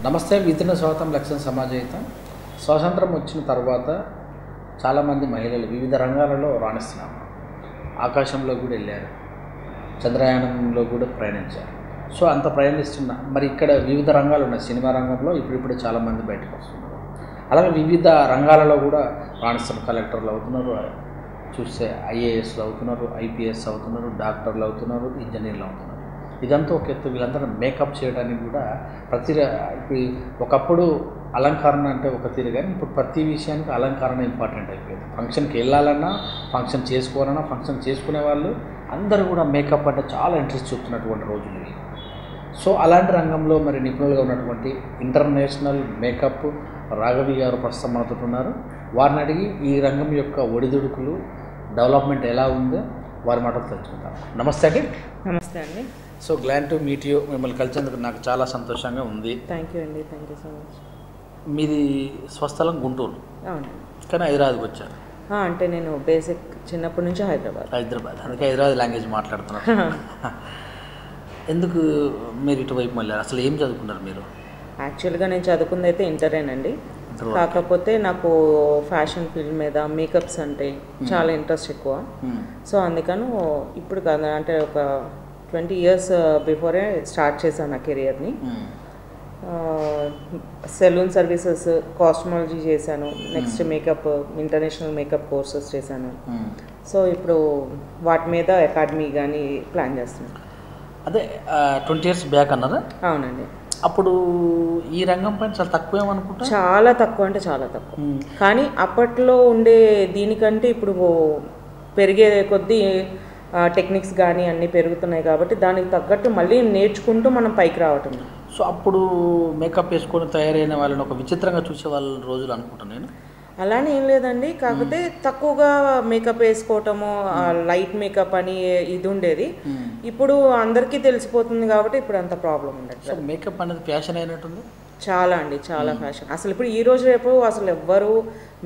నమస్తే విధిన స్వాతం లక్ష్యం సమాజహితం. స్వాతంత్రం వచ్చిన తర్వాత చాలామంది మహిళలు వివిధ రంగాలలో రాణిస్తున్నారు. ఆకాశంలో కూడా వెళ్ళారు, చంద్రయానంలో కూడా ప్రయాణించారు. సో అంత ప్రయాణిస్తున్న మరి ఇక్కడ వివిధ రంగాలు ఉన్నాయి. సినిమా రంగంలో ఇప్పుడిప్పుడే చాలామంది బయటకు వస్తున్నారు. అలాగే వివిధ రంగాలలో కూడా రాణిస్తున్నారు. కలెక్టర్లు అవుతున్నారు, చూస్తే ఐఏఎస్లు అవుతున్నారు, ఐపీఎస్ అవుతున్నారు, డాక్టర్లు అవుతున్నారు, ఇంజనీర్లు అవుతున్నారు. ఇదంతా ఒక ఎత్తు. వీళ్ళందరూ మేకప్ చేయడానికి కూడా ఇప్పుడు ఒకప్పుడు అలంకరణ అంటే ఒక తీరు, కానీ ఇప్పుడు ప్రతి విషయానికి అలంకరణ ఇంపార్టెంట్ అయిపోయింది. ఫంక్షన్కి వెళ్ళాలన్నా, ఫంక్షన్ చేసుకోవాలన్నా, ఫంక్షన్ చేసుకునే వాళ్ళు అందరూ కూడా మేకప్ అంటే చాలా ఇంట్రెస్ట్ చూపుతున్నటువంటి రోజులు ఇవి. సో అలాంటి రంగంలో మరి నిపుణులుగా ఉన్నటువంటి ఇంటర్నేషనల్ మేకప్ రాఘవి గారు ప్రస్తుతం మనతో ఉన్నారు. వారిని అడిగి ఈ రంగం యొక్క ఒడిదుడుకులు, డెవలప్మెంట్ ఎలా ఉందో వారి మాటలు తెలుసుకుంటాం. నమస్తే అండి. నమస్తే అండి. So glad to meet you. మిమ్మల్ని కలిసేందుకు నాకు చాలా సంతోషంగా ఉంది. థ్యాంక్ యూ అండి. Thank you so much. మీది స్వస్థలం గుంటూరు, అవునండి, కానీ హైదరాబాద్కి వచ్చారు. అంటే నేను బేసిక్ చిన్నప్పటి నుంచి హైదరాబాద్, అందుకే హైదరాబాద్ లాంగ్వేజ్ మాట్లాడుతున్నారు. ఎందుకు మీరు ఇటువైపు వెళ్ళారు? అసలు ఏం చదువుకున్నారు మీరు? యాక్చువల్గా నేను చదువుకుంది అయితే ఇంటరేనండి. కాకపోతే నాకు ఫ్యాషన్ ఫీల్డ్ మీద మేకప్స్ అంటే చాలా ఇంట్రెస్ట్ ఎక్కువ. సో అందుకని ఇప్పుడు కాదు, అంటే ఒక 20 years బిఫోరే స్టార్ట్ చేశాను నా కెరియర్ని. సెలూన్ సర్వీసెస్, కాస్మెటాలజీ చేశాను. Next makeup, international makeup courses చేశాను. సో ఇప్పుడు వాటి మీద అకాడమీ కానీ ప్లాన్ చేస్తున్నాను. అదే 20 years బ్యాక్ అన్నారా? అవునండి. అప్పుడు ఈ రంగం పైన చాలా తక్కువేమనుకుంటా. చాలా తక్కువ, అంటే చాలా తక్కువ. కానీ అప్పట్లో ఉండే దీనికంటే ఇప్పుడు పెరిగే కొద్దీ టెక్నిక్స్ కానీ అన్నీ పెరుగుతున్నాయి కాబట్టి దానికి తగ్గట్టు మళ్ళీ నేర్చుకుంటూ మనం పైకి రావటం. సో అప్పుడు మేకప్ వేసుకొని తయారైన వాళ్ళని ఒక విచిత్రంగా చూసే వాళ్ళ రోజులు అనుకుంటాను నేను. అలానే ఏం లేదండి, కాకపోతే తక్కువగా మేకప్ వేసుకోవటము, లైట్ మేకప్ అని ఇది ఉండేది. ఇప్పుడు అందరికీ తెలిసిపోతుంది కాబట్టి ఇప్పుడు అంత ప్రాబ్లం ఉండదు. మేకప్ అనేది ఫ్యాషన్ అయినట్టుంది. చాలా అండి, చాలా ఫ్యాషన్. అసలు ఇప్పుడు ఈ రోజు రేపు అసలు ఎవ్వరు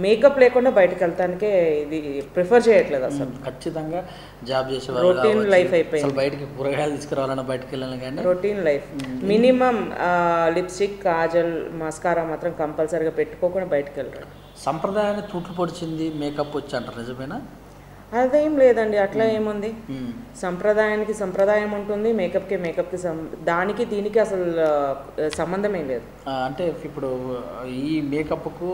మేకప్ లేకుండా బయటకు వెళ్తానికే ఇది ప్రిఫర్ చేయట్లేదు. అసలు ఖచ్చితంగా జాబ్ చేసే రొటీన్ లైఫ్ అయిపోయింది. బయటకి కూరగాయలు తీసుకురావాలన్నా బయటకు వెళ్ళాలి, కానీ routine life. Minimum lipstick, Kajal, mascara మాత్రం కంపల్సరీగా పెట్టుకోకుండా బయటకు వెళ్ళరు. సంప్రదాయాన్ని తూట్లు పొడిచింది మేకప్ వచ్చి అంటారు, నిజమేనా? అదేం లేదండి, అట్లా ఏముంది. సంప్రదాయానికి సంప్రదాయం ఉంటుంది, మేకప్కి దానికి దీనికి అసలు సంబంధం ఏం లేదు. అంటే ఇప్పుడు ఈ మేకప్కు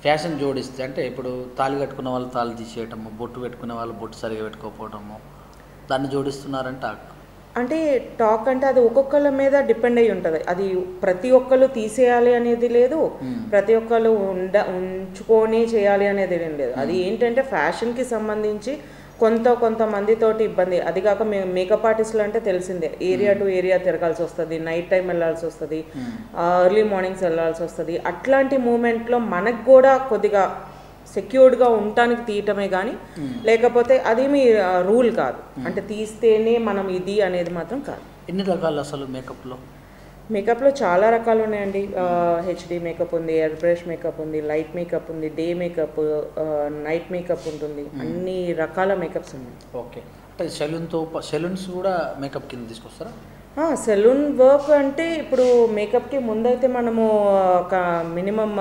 ఫ్యాషన్ జోడిస్తే, అంటే ఇప్పుడు తాళి కట్టుకున్న వాళ్ళు తాళి తీసేయటము, బొట్టు పెట్టుకునే వాళ్ళు బొట్టు సరిగా పెట్టుకోకపోవటము, దాన్ని జోడిస్తున్నారంట. అంటే టాక్ అంటే అది ఒక్కొక్కళ్ళ మీద డిపెండ్ అయ్యి ఉంటుంది. అది ప్రతి ఒక్కళ్ళు తీసేయాలి అనేది లేదు, ప్రతి ఒక్కళ్ళు ఉంచుకొని చేయాలి అనేది ఏం లేదు. అది ఏంటంటే ఫ్యాషన్కి సంబంధించి కొంతమందితోటి ఇబ్బంది. అది కాక మేకప్ ఆర్టిస్టులు అంటే తెలిసిందే, ఏరియా టు ఏరియా తిరగాల్సి వస్తుంది, నైట్ టైం వెళ్ళాల్సి వస్తుంది, ఎర్లీ మార్నింగ్స్ వెళ్ళాల్సి వస్తుంది. అట్లాంటి మూమెంట్లో మనకు కూడా కొద్దిగా సెక్యూర్డ్గా ఉండటానికి తీయటమే కానీ లేకపోతే అది మీ రూల్ కాదు. అంటే తీస్తేనే మనం ఇది అనేది మాత్రం కాదు. ఎన్ని రకాలు అసలు మేకప్లో? మేకప్లో చాలా రకాలు ఉన్నాయండి. హెచ్డి మేకప్ ఉంది, ఎయిర్ బ్రష్ మేకప్ ఉంది, లైట్ మేకప్ ఉంది, డే మేకప్, నైట్ మేకప్ ఉంటుంది, అన్ని రకాల మేకప్స్ ఉన్నాయి. ఓకే. అంటే సెలూన్స్ కూడా మేకప్ కింద తీసుకొస్తారా? సెలూన్ వర్క్ అంటే ఇప్పుడు మేకప్కి ముందైతే మనము ఒక మినిమం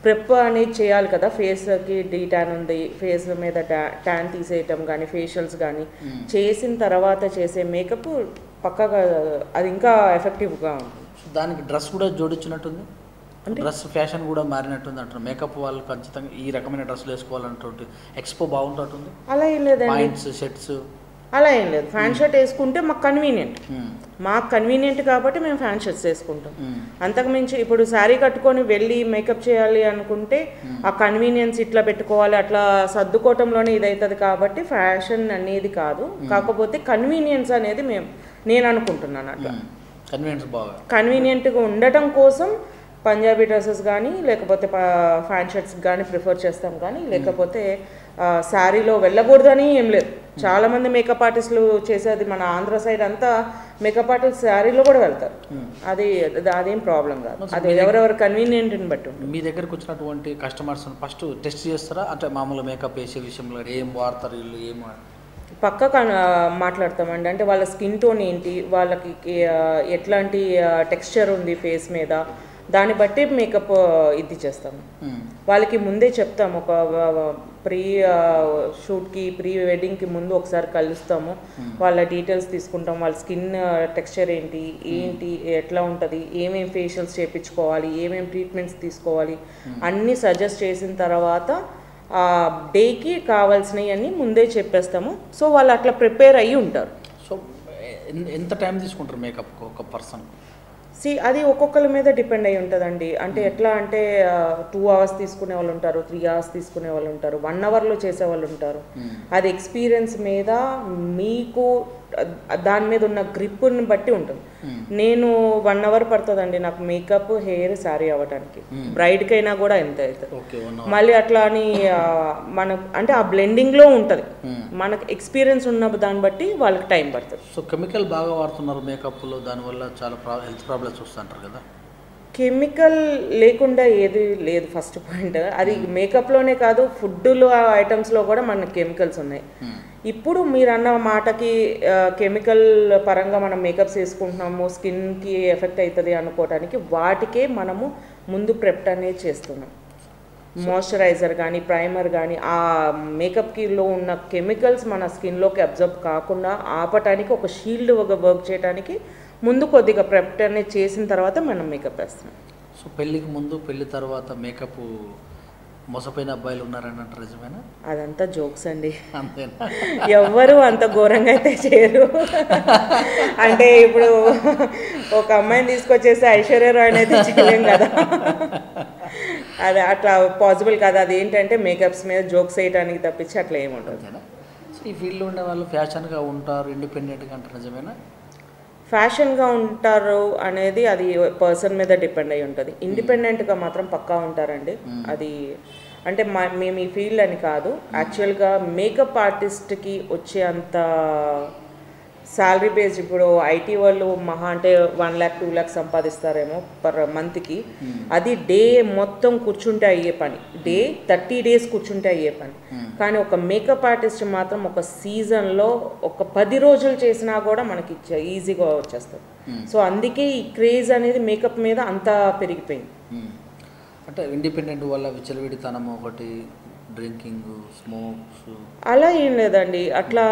ప్రెప్ అనేది చేయాలి కదా. ఫేస్కి డీ ట్యాన్ ఉంది, ఫేస్ మీద ట్యాన్ తీసేయటం కానీ, ఫేషియల్స్ కానీ చేసిన తర్వాత చేసే మేకప్ పక్కాగా అది ఇంకా ఎఫెక్టివ్గా ఉంటుంది. దానికి డ్రెస్ కూడా జోడించినట్టుంది, అంటే డ్రెస్ ఫ్యాషన్ కూడా మారినట్టుంది అంటారు. మేకప్ వాళ్ళు ఖచ్చితంగా ఈ రకమైన డ్రెస్సులు వేసుకోవాలంటుంది, ఎక్స్పో బాగుంటుంటుంది. అలా ఏం లేదండి, పాయింట్స్, షర్ట్స్ అలా ఏం లేదు. ఫ్యాన్ షర్ట్ వేసుకుంటే మాకు కన్వీనియంట్ కాబట్టి మేము ఫ్యాన్ షర్ట్స్ వేసుకుంటాం. అంతకుమించి ఇప్పుడు శారీ కట్టుకొని వెళ్ళి మేకప్ చేయాలి అనుకుంటే ఆ కన్వీనియన్స్ ఇట్లా పెట్టుకోవాలి, అట్లా సర్దుకోవటంలోనే ఇదవుతుంది కాబట్టి ఫ్యాషన్ అనేది కాదు. కాకపోతే కన్వీనియన్స్ అనేది నేను అనుకుంటున్నాను. అట్లా కన్వీనియంట్గా ఉండటం కోసం పంజాబీ డ్రెస్సెస్ కానీ లేకపోతే ఫ్యాన్ షర్ట్స్ కానీ ప్రిఫర్ చేస్తాం, కానీ లేకపోతే శారీలో వెళ్ళకూడదని ఏం లేదు. చాలామంది మేకప్ ఆర్టిస్టులు చేసేది మన ఆంధ్ర సైడ్ అంతా మేకప్ ఆర్టిస్ట్ శారీలో కూడా వెళ్తారు. అదేం ప్రాబ్లం కాదు, అది ఎవరెవరు కన్వీనియంట్ని బట్టి. మీ దగ్గరకు వచ్చినటువంటి కస్టమర్స్ ఫస్ట్ టెస్ట్ చేస్తారా? అంటే మామూలు మేకప్ వేసే విషయంలో ఏం వాడతారు వీళ్ళు, ఏం పక్క మాట్లాడతామండి. అంటే వాళ్ళ స్కిన్ టోన్ ఏంటి, వాళ్ళకి ఎట్లాంటి టెక్స్చర్ ఉంది ఫేస్ మీద, దాన్ని బట్టి మేకప్ ఇది చేస్తాము. వాళ్ళకి ముందే చెప్తాము, ఒక ప్రీ షూట్కి ప్రీ వెడ్డింగ్కి ముందు ఒకసారి కలుస్తాము, వాళ్ళ డీటెయిల్స్ తీసుకుంటాం, వాళ్ళ స్కిన్ టెక్స్చర్ ఏంటి ఎట్లా ఉంటుంది, ఏమేమి ఫేషియల్స్ చేయించుకోవాలి, ఏమేమి ట్రీట్మెంట్స్ తీసుకోవాలి అన్నీ సజెస్ట్ చేసిన తర్వాత ఆ డేకి కావాల్సినవి అన్నీ ముందే చెప్పేస్తాము. సో వాళ్ళు అట్లా ప్రిపేర్ అయ్యి ఉంటారు. సో ఎంత టైం తీసుకుంటారు మేకప్ ఒక పర్సన్? అది ఒక్కొక్కరి మీద డిపెండ్ అయి ఉంటుందండి. అంటే ఎట్లా అంటే 2 hours తీసుకునే వాళ్ళు ఉంటారు, 3 hours తీసుకునే వాళ్ళు ఉంటారు, 1 hourలో చేసే వాళ్ళు ఉంటారు. అది ఎక్స్పీరియన్స్ మీద, మీకు దాని మీద ఉన్న గ్రిప్ని బట్టి ఉంటుంది. నేను 1 hour పడుతుందండి నాకు మేకప్, హెయిర్, శారీ అవ్వడానికి. బ్రైడ్కి అయినా కూడా ఎంత అవుతుంది. మళ్ళీ అట్లా అని అంటే ఆ బ్లెండింగ్లో ఉంటుంది. మనకు ఎక్స్పీరియన్స్ ఉన్న దాన్ని బట్టి వాళ్ళకి టైం పడుతుంది. సో కెమికల్ బాగా వాడుతున్నారు మేకప్లో, దానివల్ల చాలా హెల్త్ ప్రాబ్లమ్స్ వస్తుంటారు కదా? కెమికల్ లేకుండా ఏది లేదు ఫస్ట్ పాయింట్. అది మేకప్లోనే కాదు, ఫుడ్లో ఐటమ్స్లో కూడా మనకి కెమికల్స్ ఉన్నాయి. ఇప్పుడు మీరు అన్న మాటకి కెమికల్ పరంగా మనం మేకప్స్ వేసుకుంటున్నాము, స్కిన్కి ఎఫెక్ట్ అవుతుంది అనుకోవటానికి వాటికే మనము ముందు ప్రెప్ అనేది చేస్తున్నాం. మాయిశ్చరైజర్ కానీ ప్రైమర్ కానీ ఆ మేకప్కిలో ఉన్న కెమికల్స్ మన స్కిన్లోకి అబ్జర్వ్ కాకుండా ఆపటానికి, ఒక షీల్డ్ వర్క్ చేయడానికి ముందు కొద్దిగా ప్రెప్ అనేది చేసిన తర్వాత మనం మేకప్ వేస్తున్నాం. సో పెళ్ళికి ముందు పెళ్ళి తర్వాత మేకప్ మోసపోయిన అబ్బాయిలు ఉన్నారని అంటారు, నిజమేనా? అదంతా జోక్స్ అండి. అంతేనా? ఎవ్వరు అంత ఘోరంగా అయితే చేయరు. అంటే ఇప్పుడు ఒక అమ్మాయిని తీసుకొచ్చేసి ఐశ్వర్య రాయ్ అయితే చేయలేం కదా, అది అట్లా పాసిబుల్ కాదు. అది ఏంటంటే మేకప్స్ మీద జోక్స్ వేయడానికి తప్పించి అట్లా ఏముంటుంది. సో ఈ ఫీల్డ్లో ఉండే వాళ్ళు ఫ్యాషన్గా ఉంటారు, ఇండిపెండెంట్గా అంటారు, నిజమేనా? ఫ్యాషన్గా ఉంటారు అనేది అది పర్సన్ మీద డిపెండ్ అయి ఉంటుంది. ఇండిపెండెంట్గా మాత్రం పక్కా ఉంటారండి. అది అంటే మేము ఈ ఫీల్డ్ అని కాదు, యాక్చువల్గా మేకప్ ఆర్టిస్ట్కి వచ్చే అంత శాలరీ బేస్, ఇప్పుడు ఐటీ వాళ్ళు మహా అంటే 1 lakh 2 lakh సంపాదిస్తారేమో పర్ మంత్కి. అది డే మొత్తం కూర్చుంటే అయ్యే పని, డే 30 days కూర్చుంటే అయ్యే పని. కానీ ఒక మేకప్ ఆర్టిస్ట్ మాత్రం ఒక సీజన్లో ఒక 10 రోజులు చేసినా కూడా మనకి ఈజీగా వచ్చేస్తుంది. సో అందుకే ఈ క్రేజ్ అనేది మేకప్ మీద అంతా పెరిగిపోయింది. అంటే ఇండిపెండెంట్ వల్ల విచ్చలవిడితనం ఒకటి, డ్రింకింగ్, స్మోక్స్, అలా ఏం లేదండి. అట్లా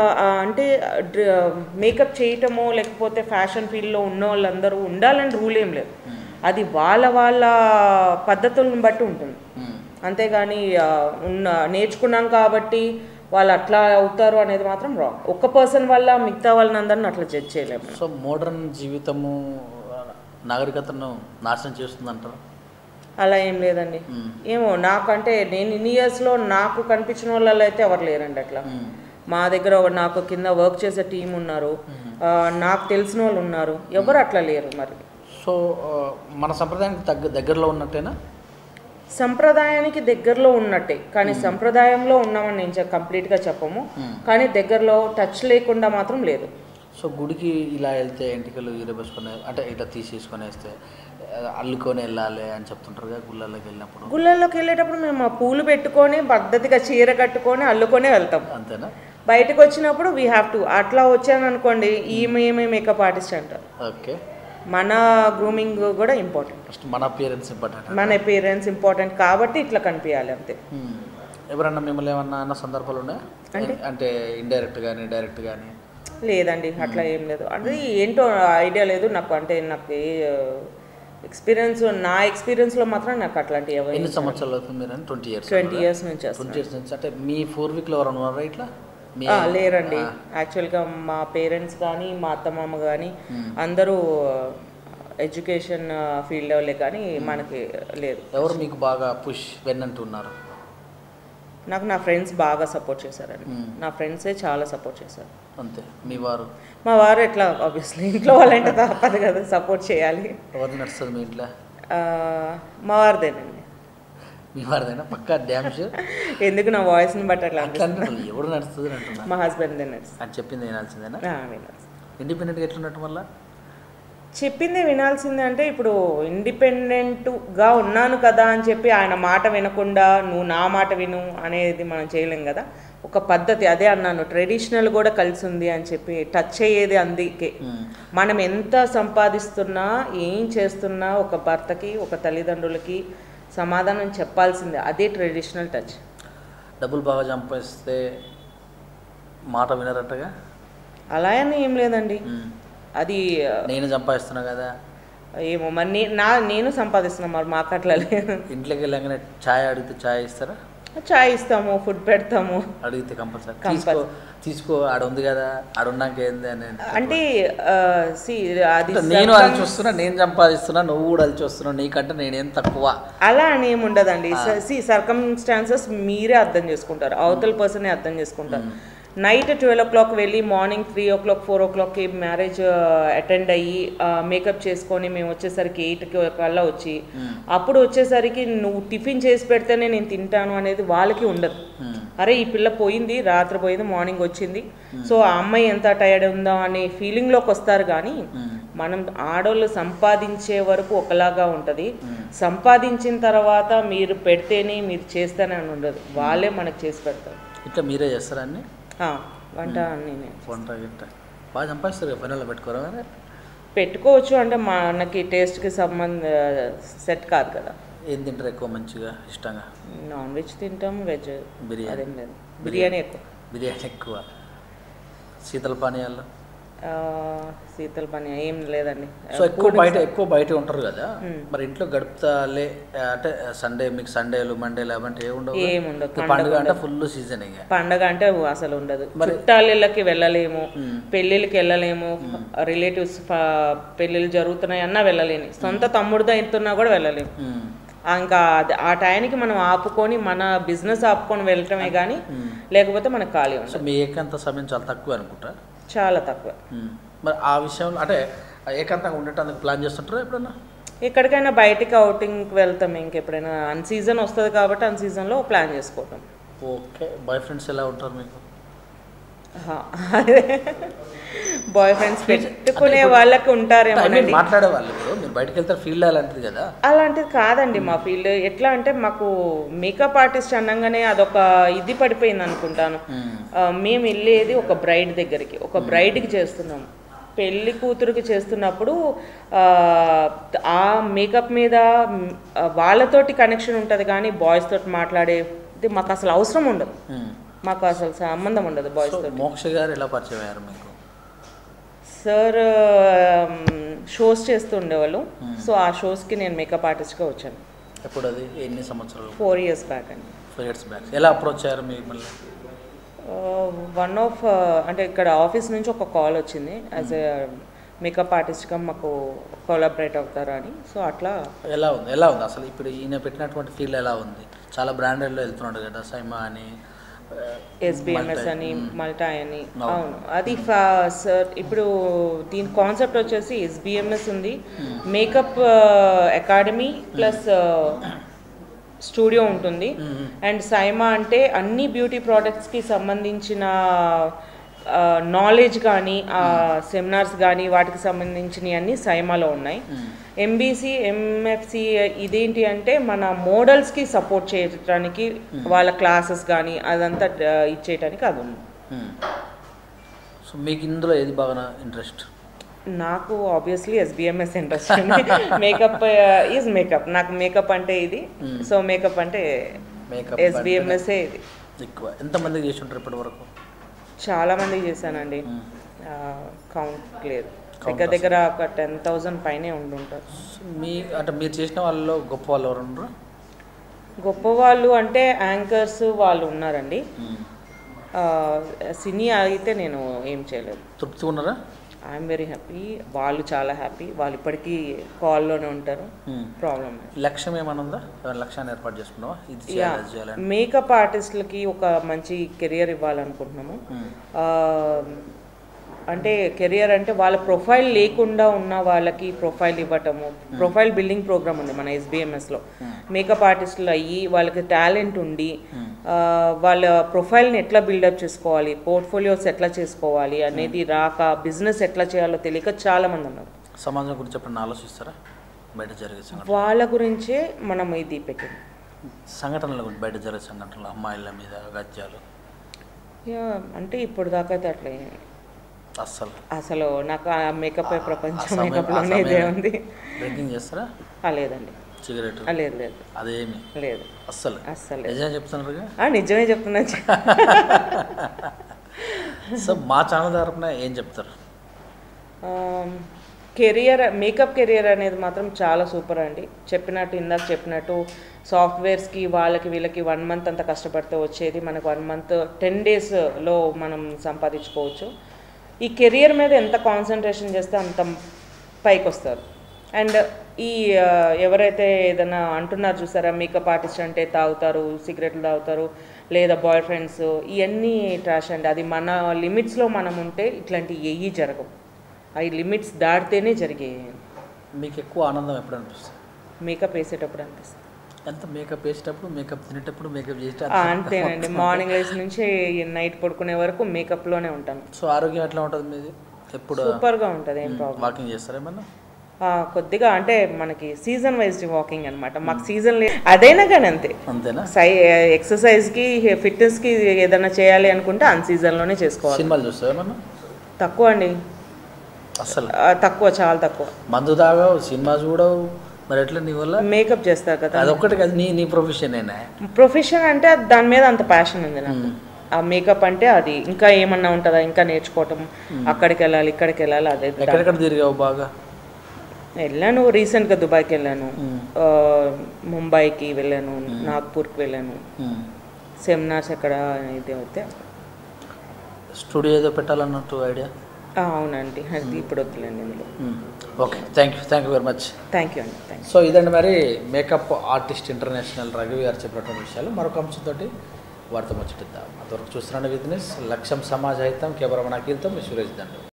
అంటే మేకప్ చేయటమో లేకపోతే ఫ్యాషన్ ఫీల్డ్లో ఉన్న వాళ్ళందరూ ఉండాలని రూల్ ఏం లేదు. అది వాళ్ళ పద్ధతులను బట్టి ఉంటుంది. అంతేగాని నేర్చుకున్నాం కాబట్టి వాళ్ళు అట్లా అవుతారు అనేది మాత్రం రాంగ్. ఒక్క పర్సన్ వల్ల మిగతా వాళ్ళని అందరిని అట్లా జడ్జ్ చేయలేము. సో మోడర్న్ జీవితము నాగరికతను నాశనం చేస్తుంది అంటారు? అలా ఏం లేదండి. ఏమో నాకంటే నేను ఇన్ని ఇయర్స్లో నాకు కనిపించిన వాళ్ళలో అయితే ఎవరు లేరండి అట్లా. మా దగ్గర నాకు కింద వర్క్ చేసే టీం ఉన్నారు, నాకు తెలిసిన వాళ్ళు ఉన్నారు, ఎవరు అట్లా లేరు. మరి సో మన సంప్రదాయానికి దగ్గరలో ఉన్నట్టేనా? సంప్రదాయానికి దగ్గరలో ఉన్నట్టే, కానీ సంప్రదాయంలో ఉన్నామని నేను కంప్లీట్గా చెప్పము, కానీ దగ్గరలో టచ్ లేకుండా మాత్రం లేదు. సో గుడికి ఇలా వెళ్తే ఎంటికలు ఈరబేసుకొని, అంటే ఇట్లా తీసేసుకొని వేస్తే అల్లుకొని వెళ్ళాలి అని చెప్తుంటారు కదా గుళ్ళల్లోకి వెళ్ళినప్పుడు? గుళ్ళల్లోకి వెళ్ళేటప్పుడు మేము ఆ పూలు పెట్టుకొని పద్ధతిగా చీర కట్టుకొని అల్లుకొనే వెళ్తాం. అంతేనా? బయటకు వచ్చినప్పుడు వీ హ్యావ్ టు. అట్లా వచ్చాననుకోండి ఈమె మేకప్ ఆర్టిస్ట్ అంటారు. ఓకే. మన గ్రూమింగ్ కూడా ఇంపార్టెంట్. ఫస్ట్ మన అపియరెన్స్ ఇంపార్టెంట్. మన అపియరెన్స్ ఇంపార్టెంట్ కాబట్టి ఇట్లా కనిపించాలి అంతే. ఎవరన్నా మిమ్మల్ని ఏమన్నా అన్న సందర్భాలు ఉన్నాయా? అంటే ఇండైరెక్ట్ కానీ డైరెక్ట్ కానీ? లేదండి, అట్లా ఏం లేదు. అది ఏంటో ఐడియా లేదు నాకు. అంటే నాకు ఏ ఎక్స్పీరియన్స్, నా ఎక్స్పీరియన్స్లో మాత్రం నాకు అట్లాంటి ఎవరు. ఎన్ని సంవత్సరాలు అవుతుంది మీరు? 20 years. 20 years నుంచి. 20 years నుంచి. అంటే మీ పూర్వీకులు ఎవరైనా ఉన్నారా ఇట్లా? లేరండి. యాక్చువల్గా మా పేరెంట్స్ కానీ మా అత్తమామ కానీ అందరూ ఎడ్యుకేషన్ ఫీల్డ్ వాళ్ళే, కానీ మనకి లేదు. ఎవరు మీకు బాగా పుష్ వెన్నంటున్నారు? నాకు నా ఫ్రెండ్స్ బాగా సపోర్ట్ చేశారండి. నా ఫ్రెండ్సే చాలా సపోర్ట్ చేశారు. అంతే. మీ వారు? మా వారు ఎట్లా ఆబ్వియస్లీ ఇంట్లో వాళ్ళంటే తప్పదు కదా, సపోర్ట్ చేయాలి. ఎవరు నడుస్తుంది మీ ఇంట్లో? మా వారిదేనండి. మీ వారిదేనా? పక్కా డ్యామ్ షూర్? ఎందుకు నా వాయిస్ని బట్టి అట్లా ఎవరు నడుస్తుంది అంటున్నా? మా హస్బెండ్ నడుస్తుంది. అని చెప్పింది వినాల్సిందేనా? వినాల్సింది. ఇండిపెండెంట్గా ఎట్లున్నట్టు వల్ల? చెప్పిందే వినాల్సిందే. అంటే ఇప్పుడు ఇండిపెండెంట్గా ఉన్నాను కదా అని చెప్పి ఆయన మాట వినకుండా నువ్వు నా మాట విను అనేది మనం చేయలేం కదా. ఒక పద్ధతి, అదే అన్నాను ట్రెడిషనల్ కూడా కలిసి ఉంది అని చెప్పి టచ్ అయ్యేది. అందుకే మనం ఎంత సంపాదిస్తున్నా ఏం చేస్తున్నా ఒక భర్తకి ఒక తల్లిదండ్రులకి సమాధానం చెప్పాల్సిందే. అదే ట్రెడిషనల్ టచ్. డబ్బులు బాగా సంపాదిస్తే మాట వినరంటగా? అలా అని ఏం లేదండి. అది నేను సంపాదిస్తున్నా కదా, ఏమో మరి నేను సంపాదిస్తున్నా, మరి మాకు అట్లా లేదు. ఇంట్లోకి వెళ్ళగానే ఛాయ్ అడిగితే ఛాయ్ ఇస్తారా? చాయ్ ఇస్తాము, ఫుడ్ పెడతాము. అడిగితే కంపల్సరీ తీసుకో ఆడ ఉంది కదా, ఆడ ఉన్నాక ఏంది అని అంటే అది నేను అది చూస్తున్నా, నేను సంపాదిస్తున్నా, నువ్వు కూడా అది చూస్తున్నావు, నీకంటే నేనేం తక్కువ అలా అని ఏమి ఉండదండి. సర్కమ్స్టాన్సెస్ మీరే అర్థం చేసుకుంటారు, అవతల పర్సనే అర్థం చేసుకుంటారు. నైట్ 12 o'clock వెళ్ళి మార్నింగ్ 3 o'clock 4 o'clockకి మ్యారేజ్ అటెండ్ అయ్యి మేకప్ చేసుకొని మేము వచ్చేసరికి 8 కల్లా వచ్చి అప్పుడు వచ్చేసరికి నువ్వు టిఫిన్ చేసి పెడితేనే నేను తింటాను అనేది వాళ్ళకి ఉండదు. అరే ఈ పిల్ల పోయింది, రాత్రి పోయింది, మార్నింగ్ వచ్చింది, సో ఆ అమ్మాయి ఎంత టైర్డ్ ఉందా అనే ఫీలింగ్లోకి వస్తారు. కానీ మనం ఆడవాళ్ళు సంపాదించే వరకు ఒకలాగా ఉంటుంది, సంపాదించిన తర్వాత మీరు పెడితేనే మీరు చేస్తేనే అని ఉండదు, వాళ్ళే మనకు చేసి పెడతారు. ఇట్లా మీరే చేస్తారా అన్ని? వంట నేనే. వంట గిట్ట బాగా సంపాదిస్తారు కదా, పనుల్లో పెట్టుకోరా? పెట్టుకోవచ్చు, అంటే మనకి టేస్ట్కి సెట్ కాదు కదా. ఏం తింటారు ఎక్కువ మంచిగా ఇష్టంగా? నాన్ వెజ్ తింటాం, వెజ్ బిర్యానీ. అదేం లేదు, బిర్యానీ ఎక్కువ. బిర్యానీ ఎక్కువ. శీతల పానీయాల్లో? శీతల పని ఏం లేదండి. సో ఎక్కువ బయట ఉంటారు కదా, మరి ఇంట్లో గడుపుతాలే అంటే సండే మీకు సండేలు మండేలు అవంటే ఏముండదు. పండుగ అంటే ఫుల్ సీజన్. ఇక పండుగ అంటే అసలు ఉండదు. చుట్టాలకి వెళ్ళలేము, పెళ్ళిళ్ళకి వెళ్ళలేము, రిలేటివ్స్ పెళ్ళిళ్ళు జరుగుతున్నాయి అన్నా వెళ్ళలేని, సొంత తమ్ముడితో అవుతున్నా కూడా వెళ్ళలేము. ఇంకా ఆ టైంకి మనం ఆపుకొని మన బిజినెస్ ఆపుకొని వెళ్ళటమే కానీ లేకపోతే మనకు ఖాళీ ఉంటుంది. మీ ఏకాంత సమయం చాలా తక్కువ అనుకుంటా? చాలా తక్కువ. మరి ఆ విషయంలో అంటే ఏకాంతంగా ఉండటానికి ప్లాన్ చేస్తుంటారా ఎప్పుడన్నా? ఎక్కడికైనా బయటికి అవుటింగ్కి వెళ్తాం, ఇంకెప్పుడైనా అన్ సీజన్ వస్తుంది కాబట్టి అన్ సీజన్లో ప్లాన్ చేసుకోవటం. ఓకే. బాయ్ ఫ్రెండ్స్ ఎలా ఉంటారు మీకు? బాయ్ ఫ్రెండ్స్ పెట్టుకునే వాళ్ళకి ఉంటారేమో. మాట్లాడే వాళ్ళు ఇప్పుడు మీరు బయటకు వెళ్తారు, ఫీల్డ్ అలాంటిది కదా? అలాంటిది కాదండి మా ఫీల్డ్. ఎట్లా అంటే మాకు మేకప్ ఆర్టిస్ట్ అనగానే అదొక ఇది పడిపోయింది అనుకుంటాను. మేము వెళ్ళేది ఒక బ్రైడ్ దగ్గరికి, ఒక బ్రైడ్కి చేస్తున్నాము. పెళ్లి కూతురుకి చేస్తున్నప్పుడు ఆ మేకప్ మీద వాళ్ళతోటి కనెక్షన్ ఉంటుంది, కానీ బాయ్స్ తోటి మాట్లాడేది మాకు అసలు అవసరం ఉండదు, మాకు అసలు సంబంధం ఉండదు బాయ్స్ తోటి. మోక్ష గారు ఎలా పరిచయం అయ్యారు మీకు? సార్ షోస్ చేస్తూ ఉండేవాళ్ళు, సో ఆ షోస్కి నేను మేకప్ ఆర్టిస్ట్గా వచ్చాను. ఎప్పుడు అది ఎన్ని సంవత్సరాలు? 4 years బ్యాక్ అండి. 4 years బ్యాక్. ఎలా అప్రోచ్ అయ్యారు మీరు మళ్ళీ? అంటే ఇక్కడ ఆఫీస్ నుంచి ఒక కాల్ వచ్చింది, యాజ్ ఏ మేకప్ ఆర్టిస్ట్గా మాకు కొలాబరేట్ అవుతారా అని. సో అట్లా. ఎలా ఉంది అసలు ఇప్పుడు ఈయన పెట్టినటువంటి ఫీల్డ్ ఎలా ఉంది? చాలా బ్రాండెడ్లో వెళ్తున్నాడు కదా, సైమా అని, SBMS అని, మల్టా అని. అవును, అది సార్ ఇప్పుడు దీని కాన్సెప్ట్ వచ్చేసి SBMS ఉంది, మేకప్ అకాడమీ ప్లస్ స్టూడియో ఉంటుంది. అండ్ సైమా అంటే అన్ని బ్యూటీ ప్రోడక్ట్స్కి సంబంధించిన నాలెడ్జ్ కానీ సెమినార్స్ కానీ వాటికి సంబంధించినవి అన్నీ సైమాలో ఉన్నాయి. MBC MFC ఇదేంటి అంటే మన మోడల్స్కి సపోర్ట్ చేయడానికి వాళ్ళ క్లాసెస్ కానీ అదంతా ఇచ్చేయటానికి అది ఉంది. సో మీకు ఇందులో ఏది బాగా ఇంట్రెస్ట్? నాకు obviously SBMS interest. Makeup is makeup, నాకు మేకప్ అంటే ఇది, సో మేకప్ అంటే SBMS ఇది ఎక్కువ. ఎంతమందికి చేసి ఉంటారు ఇప్పటి వరకు? చాలా మందికి చేశానండి, కౌంట్ లేదు, దగ్గర ఒక 10,000 పైనే ఉండుంటారు. అంటే మీరు చేసిన వాళ్ళలో గొప్ప వాళ్ళు ఎవరు ఉన్నారు? గొప్ప వాళ్ళు అంటే యాంకర్స్ వాళ్ళు ఉన్నారండి. సినీ అయితే నేను ఏం చేయలేదు. తృప్తిగా ఉన్నారా? ఐఎమ్ వెరీ హ్యాపీ, వాళ్ళు చాలా హ్యాపీ, వాళ్ళు ఇప్పటికీ కాల్లోనే ఉంటారు. ప్రాబ్లం లక్ష్యం ఏమైనా ఉందా? లక్ష్యాన్ని ఏర్పాటు చేసుకున్నావా? మేకప్ ఆర్టిస్టులకి ఒక మంచి కెరియర్ ఇవ్వాలనుకుంటున్నాము. అంటే కెరియర్ అంటే వాళ్ళ ప్రొఫైల్ లేకుండా ఉన్న వాళ్ళకి ప్రొఫైల్ ఇవ్వటము, ప్రొఫైల్ బిల్డింగ్ ప్రోగ్రామ్ ఉంది మన SBMSలో. మేకప్ ఆర్టిస్టులు అయ్యి వాళ్ళకి టాలెంట్ ఉండి వాళ్ళ ప్రొఫైల్ని ఎట్లా బిల్డప్ చేసుకోవాలి, పోర్ట్ఫోలియోస్ ఎట్లా చేసుకోవాలి అనేది రాక, బిజినెస్ ఎట్లా చేయాలో తెలియక చాలామంది ఉన్నారు. సమాజం గురించి ఎప్పుడన్నా ఆలోచిస్తారా? బయట జరిగే వాళ్ళ గురించే మనం ఇది పెట్టింది. సంఘటనల గురించి, బయట జరిగే సంఘటనలు, అమ్మాయిల మీద గత్యాలు యా అంటే ఇప్పుడు దాకా అయితే అట్లా అస్సలు అసలు నాకు ఆ మేకప్ ప్రపంచం సమయం- మేకప్లోనే ఆ ఇదే సమయం- ఉంది. డ్రింకింగ్ చేస్తారా? లేదండి. సిగరెట్ లేదు లేదు అదేమి లేదు అస్సలు అస్సలు నిజం చెప్తున్నారుగా. నిజమే చెప్తున్నా. సో మా ఛానల్ తరపున ఏం చెప్తారు? కెరియర్ మేకప్ కెరియర్ అనేది మాత్రం చాలా సూపర్ అండి. ఇందాక చెప్పినట్టు సాఫ్ట్వేర్స్కి వాళ్ళకి వీళ్ళకి 1 మంత్ అంత కష్టపడితే వచ్చేది మనకు 1 మంత్ 10 డేస్లో మనం సంపాదించుకోవచ్చు. ఈ కెరియర్ మీద ఎంత కాన్సన్ట్రేషన్ చేస్తే అంత పైకి వస్తారు. అండ్ ఈ ఎవరైతే ఏదైనా అంటున్నారు చూసారా, మేకప్ ఆర్టిస్ట్ అంటే తాగుతారు, సిగరెట్లు తాగుతారు, లేదా బాయ్ ఫ్రెండ్స్, ఇవన్నీ ట్రాష్ అండి. అది మన లిమిట్స్లో మనం ఉంటే ఇట్లాంటివి ఏవి జరగవు. అవి లిమిట్స్ దాటితేనే జరిగాయి. మీకు ఎక్కువ ఆనందం ఎప్పుడు అనిపిస్తుంది? మేకప్ వేసేటప్పుడు అనిపిస్తుంది. ఎంత మేకప్ వేసేటప్పుడు, మేకప్ తినేటప్పుడు, మేకప్ చేసేటప్పుడు అంతేనండి. మార్నింగ్ లేచి నుంచి నైట్ పడుకునే వరకు మేకప్లోనే ఉంటాను. సో ఆరోగ్యం ఎట్లా ఉంటుంది మీది? ఎప్పుడు సూపర్గా ఉంటుంది, ఏం ప్రాబ్లం. వాకింగ్ చేస్తారా ఏమన్నా? కొద్దిగా అంటే మనకి సీజన్ వైజ్ వాకింగ్ అనమాట. మాకు సీజన్ లేదు, అదైనా కానీ అంతే. అంతేనా? ఎక్సర్సైజ్కి ఫిట్నెస్కి ఏదైనా చేయాలి అనుకుంటే అన్ సీజన్లోనే చేసుకోవాలి. సినిమాలు చూస్తారా ఏమన్నా? తక్కువ అండి, అసలు తక్కువ, చాలా తక్కువ. మందు తాగావు, సినిమా చూడవు, మరి ఎట్లా నీ వల్ల? మేకప్ చేస్తారు కదా, అదొక్కటి కదా నీ ప్రొఫెషన్ అయినా? ప్రొఫెషన్ అంటే దాని మీద అంత ప్యాషన్ ఉంది నాకు. ఆ మేకప్ అంటే అది ఇంకా ఏమన్నా ఉంటుందా, ఇంకా నేర్చుకోవటం, అక్కడికి వెళ్ళాలి ఇక్కడికి వెళ్ళాలి. అదే ఎక్కడెక్కడ తిరిగావు బాగా? వెళ్ళాను, రీసెంట్గా దుబాయ్కి వెళ్ళాను, ముంబైకి వెళ్ళాను, నాగ్పూర్కి వెళ్ళాను, సెమినార్స్ ఎక్కడ ఇది అయితే. స్టూడియో ఏదో పెట్టాలన్నట్టు ఐడియా? అవునండి, అది ఇప్పుడు వద్దులేండి ఇందులో. Okay, thank you very much. Thank you అండి, థ్యాంక్ యూ. సో ఇదండి మరి మేకప్ ఆర్టిస్ట్ ఇంటర్నేషనల్ రఘువి గారు చెప్పినటువంటి విషయాలు. మరొక అంశంతో వారితో ముచ్చటిద్దాం. అంతవరకు చూస్తున్నాను విజ్ఞెస్ లక్ష్యం సమాజ హితం కేవలం కీర్తం సురేష్ దండు.